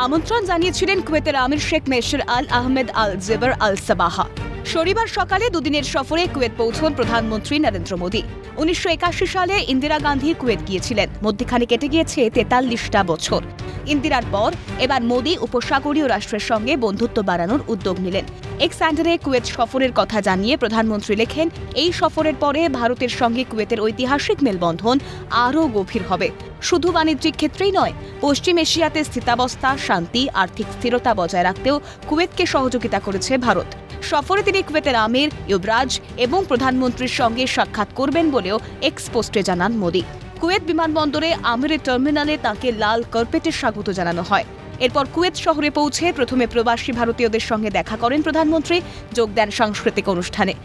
আমন্ত্রণ জানিয়েছিলেন কুয়েতের আমির শেখ মেশর আল আহমেদ আল জেবার আল সাবাহা। শনিবার সকালে দুদিনের সফরে কুয়েত পৌঁছন প্রধানমন্ত্রী নরেন্দ্র মোদী। 1981 সালে ইন্দিরা গান্ধী কুয়েত গিয়েছিলেন। মধ্যখানে কেটে গিয়েছে 43টা বছর। ইন্দিরার পর এবার মোদী উপসাগরীয় রাষ্ট্রের সঙ্গে বন্ধুত্ব বাড়ানোর উদ্যোগ নিলেন। এক্স হ্যান্ডেলে কুয়েত সফরের কথা জানিয়ে প্রধানমন্ত্রী লেখেন, এই সফরের পরে ভারতের সঙ্গে কুয়েতের ঐতিহাসিক মেলবন্ধন আরও গভীর হবে। শুধু বাণিজ্যিক ক্ষেত্রেই নয়, পশ্চিম এশিয়াতে স্থিতাবস্থা, শান্তি, আর্থিক স্থিরতা বজায় রাখতেও কুয়েতকে সহযোগিতা করেছে ভারত। সফরে তিনি কুয়েতের আমির, ইউবরাজ এবং প্রধানমন্ত্রীর সঙ্গে সাক্ষাৎ করবেন বলেও এক্স পোস্টে জানান মোদী। কুয়েত বিমানবন্দরে আমিরের টার্মিনালে তাঁকে লাল কার্পেটে স্বাগত জানানো হয়। এরপর কুয়েত শহরে পৌঁছে প্রথমে প্রবাসী ভারতীয়দের সঙ্গে দেখা করেন প্রধানমন্ত্রী, যোগ দেন সাংস্কৃতিক অনুষ্ঠানে।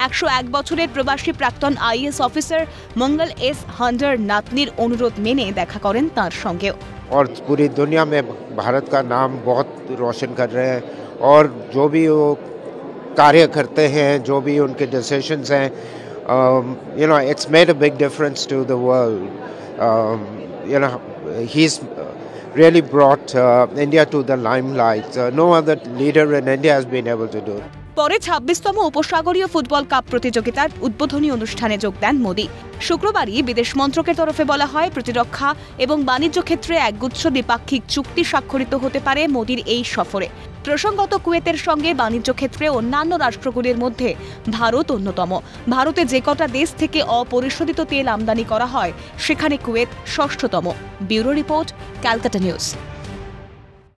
একশো 1 বছরের প্রবাসী প্রাক্তন আইএস অফিসার मंगल एस हंडर नातनीर अनुरोध मेने देखा करें तार संगे। और पूरी दुनिया में भारत का नाम बहुत रोशन कर रहे हैं और जो भी वो कार्य करते हैं, जो भी उनके डिसीजंस हैं, it's made a big difference to the world. He's really brought India to the limelight. No other leader in India has been able to do it. পরে 26তম উপসাগরীয় ফুটবল কাপ প্রতিযোগিতার উদ্বোধনী অনুষ্ঠানে যোগ দেন মোদী। শুক্রবারই বিদেশ মন্ত্রকের তরফে বলা হয়, প্রতিরক্ষা এবং বাণিজ্য ক্ষেত্রে একগুচ্ছ দ্বিপাক্ষিক চুক্তি স্বাক্ষরিত হতে পারে মোদীর এই সফরে। প্রসঙ্গত, কুয়েতের সঙ্গে বাণিজ্য ক্ষেত্রে অন্যান্য রাষ্ট্রগুলির মধ্যে ভারত অন্যতম। ভারতে যে কটা দেশ থেকে অপরিশোধিত তেল আমদানি করা হয়, সেখানে কুয়েত ষষ্ঠতম। Bureau report, Calcutta news.